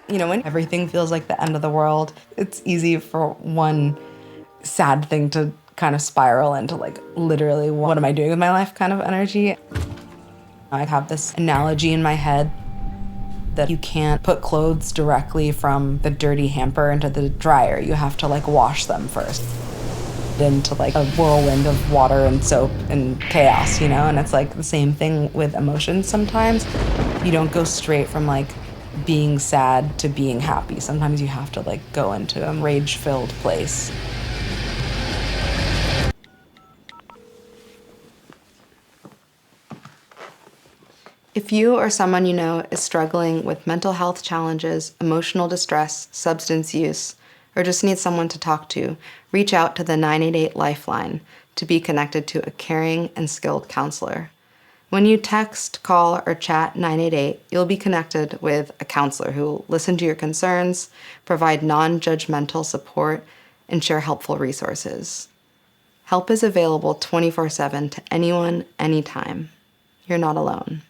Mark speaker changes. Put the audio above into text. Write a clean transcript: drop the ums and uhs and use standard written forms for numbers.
Speaker 1: When everything feels like the end of the world, it's easy for one sad thing to kind of spiral into like literally what am I doing with my life kind of energy. I have this analogy in my head that you can't put clothes directly from the dirty hamper into the dryer. You have to like wash them first into like a whirlwind of water and soap and chaos, and it's like the same thing with emotions sometimes. You don't go straight from like being sad to being happy. Sometimes you have to like go into a rage-filled place. If you or someone you know is struggling with mental health challenges, emotional distress, substance use, or just needs someone to talk to, reach out to the 988 Lifeline to be connected to a caring and skilled counselor. When you text, call, or chat 988, you'll be connected with a counselor who will listen to your concerns, provide non-judgmental support, and share helpful resources. Help is available 24/7 to anyone, anytime. You're not alone.